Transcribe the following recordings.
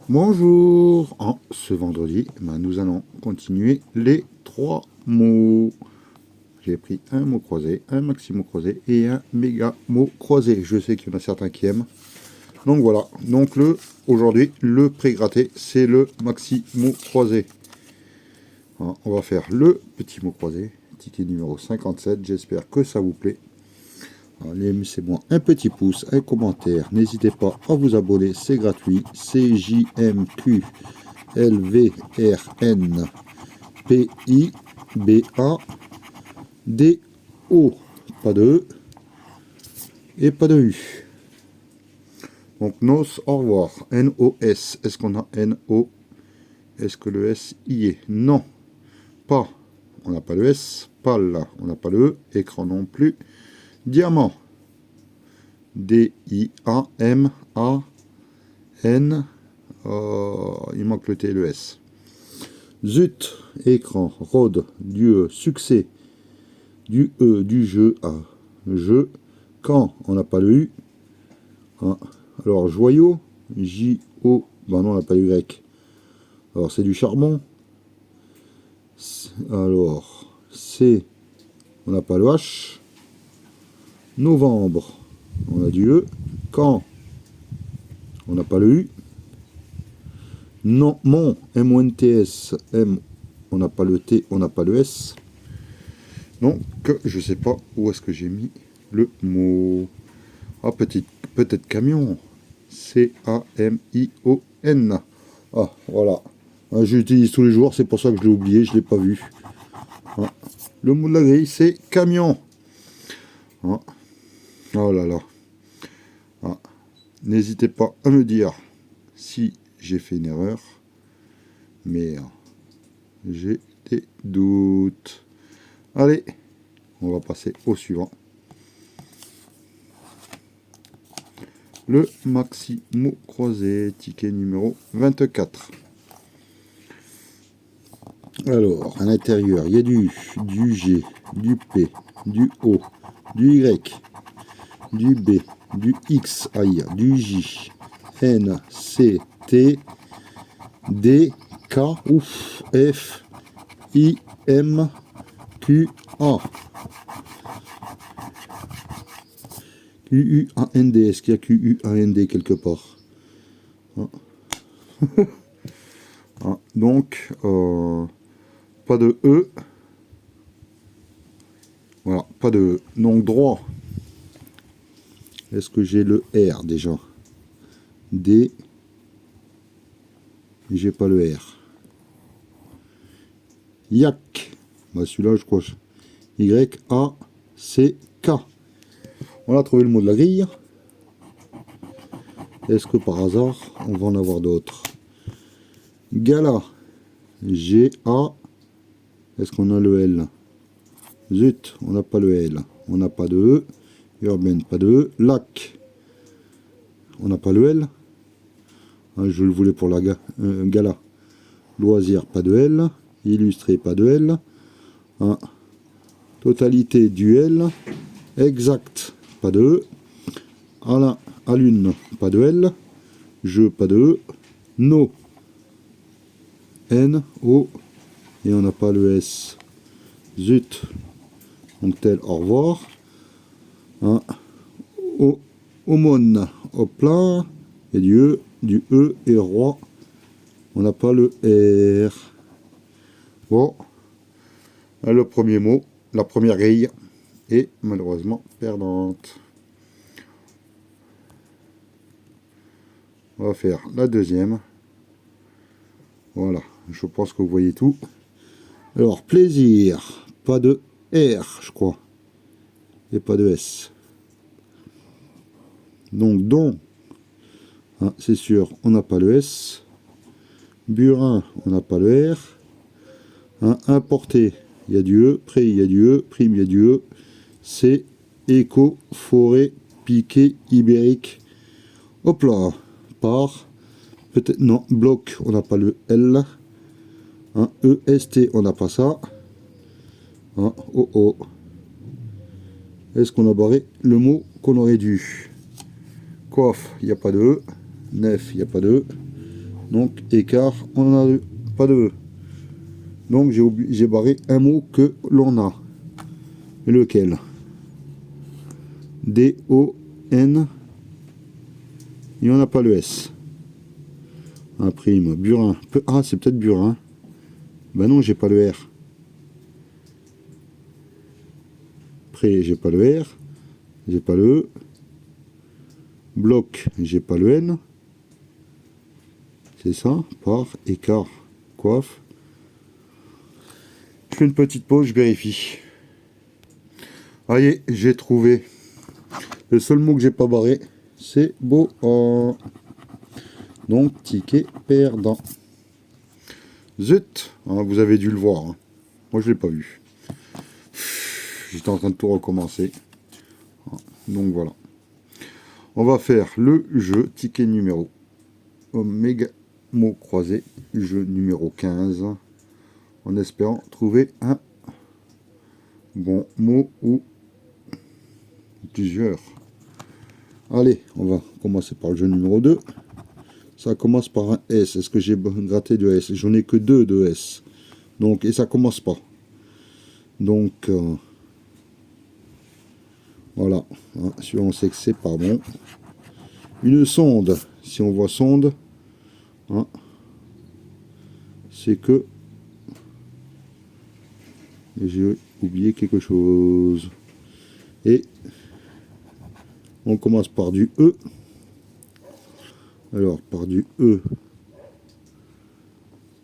Bonjour. Ce vendredi, nous allons continuer les 3 mots. J'ai pris un mot croisé, un maxi mot croisé et un méga mot croisé. Je sais qu'il y en a certains qui aiment. Donc voilà. Donc aujourd'hui, le pré-gratté, c'est le maxi mot croisé. On va faire le petit mot croisé, ticket numéro 57. J'espère que ça vous plaît. Laissez-moi un petit pouce, un commentaire. N'hésitez pas à vous abonner, c'est gratuit. CJMQ LVRN PIBADO. Pas de E et pas de U. Donc nos, au revoir. NOS. Est-ce qu'on a NO? Est-ce que le S y est? Non. Pas. On n'a pas le S. Pas là. On n'a pas le E. Écran non plus. Diamant. D-I-A-M-A-N. Il manque le T et le S. Zut, écran, rôde, Dieu, succès, du E, du jeu, à jeu, quand, on n'a pas le U, alors joyau, J-O, ben non, on n'a pas le Y, alors c'est du charbon, alors C, on n'a pas le H, novembre, on a du E, quand, on n'a pas le U, non, mon, M-O-N-T-S, M, on n'a pas le T, on n'a pas le S. Donc, je sais pas où est-ce que j'ai mis le mot. Ah, peut-être camion. C-A-M-I-O-N. Ah, voilà. J'utilise tous les jours, c'est pour ça que je l'ai oublié, je l'ai pas vu. Le mot de la grille, c'est camion. Oh là là. N'hésitez pas à me dire si j'ai fait une erreur. Mais j'ai des doutes. Allez, on va passer au suivant. Le maxi mot croisé, ticket numéro 24. Alors, à l'intérieur, il y a du G, du P, du O, du Y, du B, du X, aïe, du J, N, C, T, D, K, ouf, F, I, M, Q, A. Q-U-A-N-D, est-ce qu'il y a Q-U-A-N-D quelque part? Donc, pas de E. Voilà, pas de E. Donc, droit. Est-ce que j'ai le R déjà? D. J'ai pas le R. Yak. Bah, celui-là, je crois. Y-A-C-K. On a trouvé le mot de la grille. Est-ce que par hasard, on va en avoir d'autres? Gala. G-A. Est-ce qu'on a le L? Zut, on n'a pas le L. On n'a pas de E. Urbaine, pas de E. Lac. On n'a pas le L. Je le voulais pour la gala. Loisir, pas de L. Illustré, pas de L. Totalité du L. Exact, pas de E. À lune, pas de L. Je, pas de E. No. N, O. Et on n'a pas le S. Zut. Donc tel, au revoir. Aumône, hop là. Et du E et roi. On n'a pas le R. Bon. Le premier mot, la première grille, est malheureusement perdante. On va faire la deuxième. Voilà, je pense que vous voyez tout. Alors, plaisir, pas de R, je crois. Et pas de S. Donc, don, c'est sûr, on n'a pas le S. Burin, on n'a pas le R. Importé, il y a du E. Pré, il y a du E. Prime, il y a du E. C'est éco, forêt, piqué, ibérique. Hop là, par. Peut-être, non, bloc, on n'a pas le L. EST, on n'a pas ça. Oh. Est-ce qu'on a barré le mot qu'on aurait dû? Coiffe, il n'y a pas de E. Nef, il n'y a pas de E. Donc écart, on en a pas de E. Donc j'ai barré un mot que l'on a. Et lequel? D-O-N. Il n'y en a pas le S. Un prime. Burin. Ah, c'est peut-être Burin. Ben non, j'ai pas le R. Pré, j'ai pas le R. J'ai pas le E. Bloc, j'ai pas le N. C'est ça. Par, écart, coiffe. Je fais une petite pause, je vérifie. Allez, j'ai trouvé. Le seul mot que j'ai pas barré, c'est beau. Donc, ticket perdant. Zut, hein, vous avez dû le voir. Hein. Moi, je l'ai pas vu. J'étais en train de tout recommencer. Donc, voilà. On va faire le jeu ticket numéro Oméga mot croisé, jeu numéro 15, en espérant trouver un bon mot ou plusieurs. Allez, on va commencer par le jeu numéro 2. Ça commence par un S. Est-ce que j'ai gratté de S? J'en ai que 2 de S. Donc, et ça commence pas. Donc, voilà. Hein, si on sait que c'est pas bon. Une sonde. Si on voit sonde, hein, c'est que j'ai oublié quelque chose. Et on commence par du E. Alors, par du E,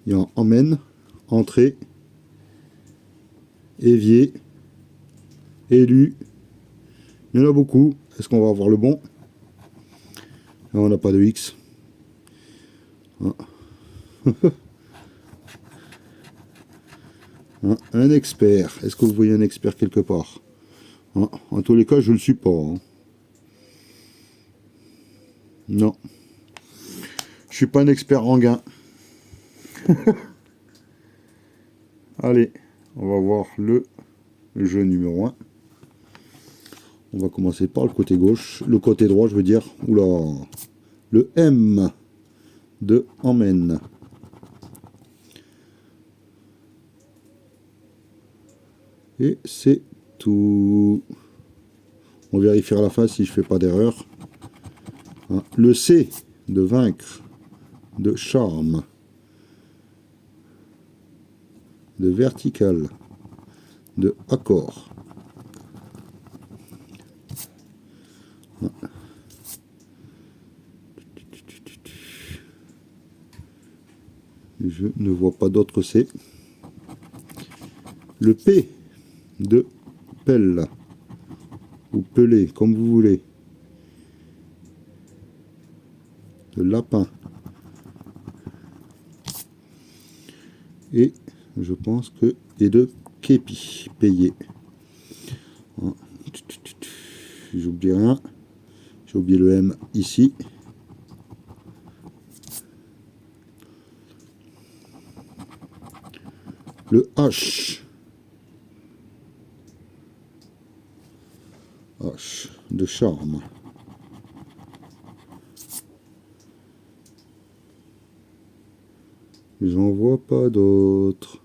il y a emmène, entrée, évier, élu. Il y en a beaucoup. Est-ce qu'on va avoir le bon? Là, on n'a pas de X. Ah. Hein, un expert. Est-ce que vous voyez un expert quelque part? Hein, en tous les cas, je ne le suis pas. Hein. Non. Je suis pas un expert en gain. Allez, on va voir le jeu numéro 1. On va commencer par le côté gauche. Le côté droit, je veux dire. Oula. Le M de emmène. Et c'est tout. On vérifiera à la fin si je fais pas d'erreur. Hein. Le C de vaincre, de charme, de vertical, de accord. Hein. Je ne vois pas d'autre C. Le P de pelle ou pelé, comme vous voulez. De lapin. Et je pense que et de képi, payé. Hein. J'oublie rien. J'ai oublié le M ici. Le H. H de charme. J'en vois pas d'autres.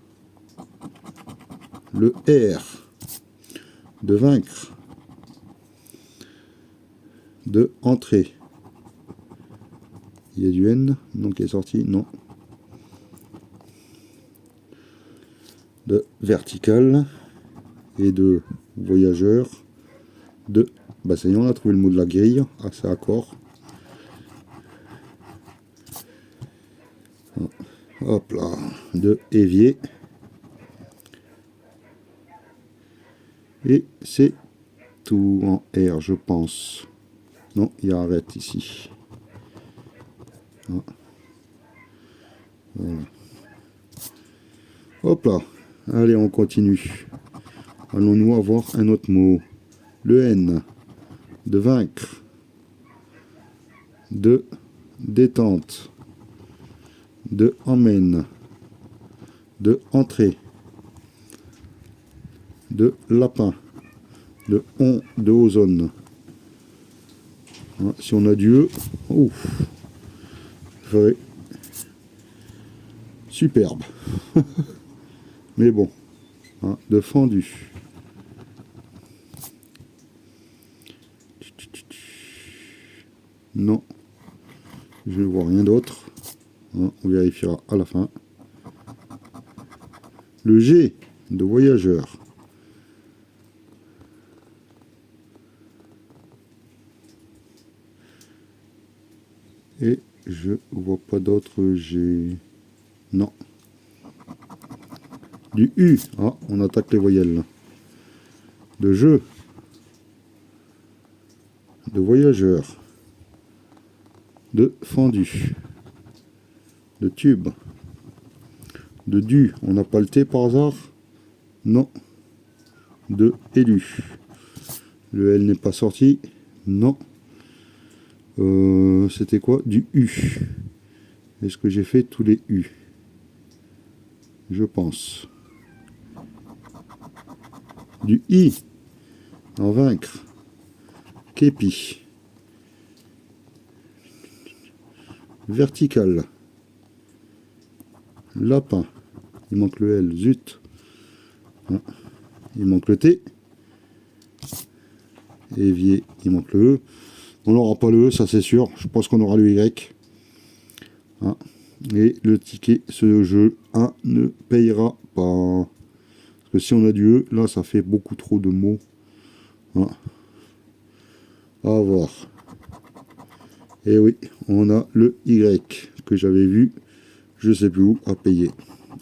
Le R de vaincre. De entrer. Il y a du N, donc qui est sorti, non. De vertical et de voyageur. De, bah ça y est, on a trouvé le mot de la grille. Ah, c'est accord. Hop là, de évier. Et c'est tout en R, je pense. Non, il y a arrête ici. Ah. Voilà. Hop là. Allez, on continue. Allons-nous avoir un autre mot. Le N. De vaincre. De détente. De emmène. De entrée. De lapin. De on, de ozone. Hein, si on a du E, ouf, il faudrait superbe. Mais bon, hein, de fendu. Non, je ne vois rien d'autre. Hein, on vérifiera à la fin. Le G de voyageur. Et je vois pas d'autres G. Non. Du U. Ah, on attaque les voyelles là. De jeu. De voyageur. De fendu. De tube. De du. On n'a pas le T par hasard? Non. De élu. Le L n'est pas sorti? Non. C'était quoi? Du U. Est-ce que j'ai fait tous les U? Je pense. Du I. En vaincre. Képi. Vertical. Lapin. Il manque le L. Zut. Ah. Il manque le T. Évier. Il manque le E. On n'aura pas le E, ça c'est sûr. Je pense qu'on aura le Y. Ah. Et le ticket, ce jeu 1 ne payera pas. Parce que si on a du E, là ça fait beaucoup trop de mots. Ah. À voir. Et oui, on a le Y que j'avais vu, je sais plus où, à payer.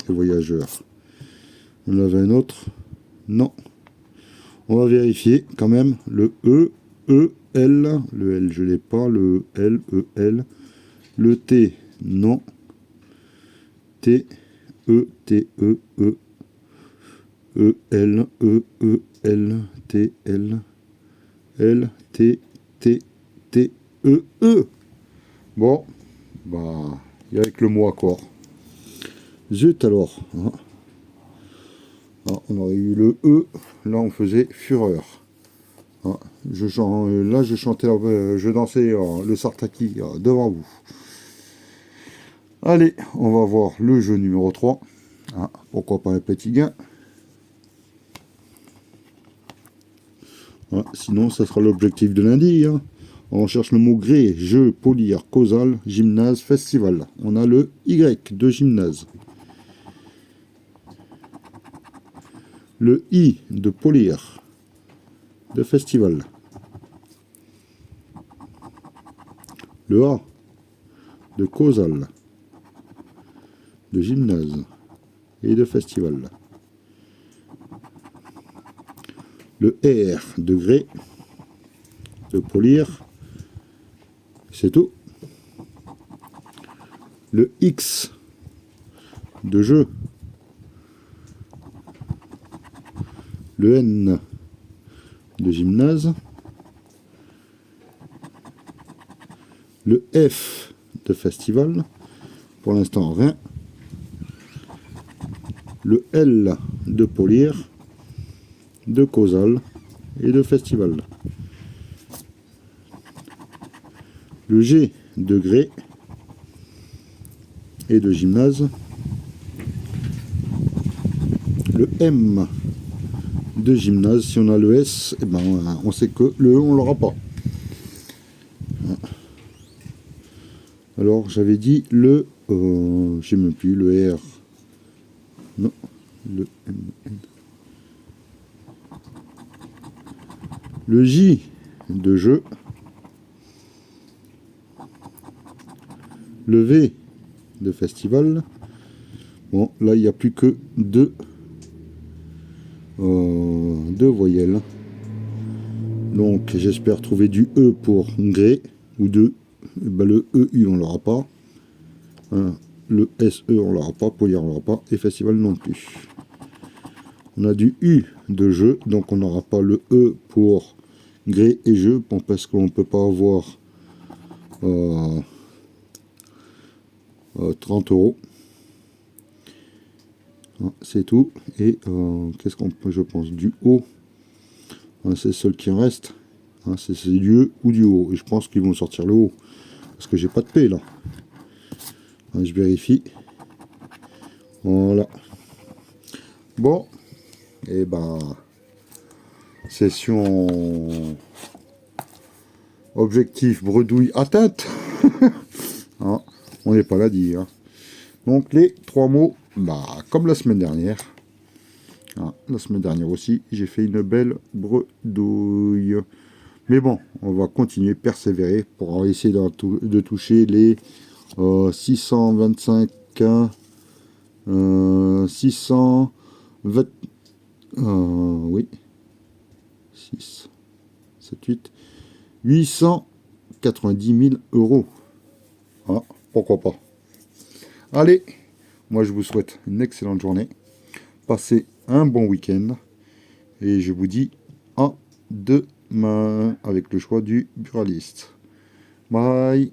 Les voyageurs. On avait un autre? Non. On va vérifier quand même. Le E, E, L. Le L, je l'ai pas. Le L, E, L. Le T, non. T, E, T, E, E. E, L, E, E, L, T, L. L, T, T, T, E, E. Bon, bah, il y a avec le mot accord. Zut alors. Hein. Ah, on aurait eu le E, là on faisait fureur. Ah, là je chantais, je dansais le Sartaki devant vous. Allez, on va voir le jeu numéro 3. Ah, pourquoi pas un petit gain. Ah, sinon, ça sera l'objectif de lundi. Hein. On cherche le mot gré, jeu, polir, causal, gymnase, festival. On a le Y de gymnase. Le I de polir, de festival. Le A de causal, de gymnase et de festival. Le R de gré, de polir. C'est tout. Le X de jeu. Le N de gymnase. Le F de festival. Pour l'instant, rien. Le L de polir, de causal et de festival. Le G de gré et de gymnase. Le M de gymnase. Si on a le S, eh ben, on sait que le E, on l'aura pas. Alors, j'avais dit le... je sais même plus, le R. Non, le M. Le J de jeu. Le V de festival. Bon, là, il n'y a plus que deux voyelles. Donc, j'espère trouver du E pour gré, ou de ben, le EU, on l'aura pas. Le SE, on l'aura pas. Polir, on l'aura pas. Et festival non plus. On a du U de jeu, donc on n'aura pas le E pour gré et jeu, parce qu'on ne peut pas avoir 30 €. C'est tout. Et qu'est-ce qu'on peut, je pense, du haut. C'est seul qui en reste. C'est du E ou du haut. Et je pense qu'ils vont sortir le haut. Parce que j'ai pas de P là. Je vérifie. Voilà. Bon, et ben, session objectif bredouille atteinte. Hein, on n'est pas là à dire. Donc les 3 mots, bah, comme la semaine dernière. Hein, la semaine dernière aussi, j'ai fait une belle bredouille. Mais bon, on va continuer, persévérer pour essayer de toucher les 625, 620, oui, 6, 7, 8, 890 000 euros. Ah, pourquoi pas. Allez, moi je vous souhaite une excellente journée. Passez un bon week-end. Et je vous dis à demain avec le choix du buraliste. Bye.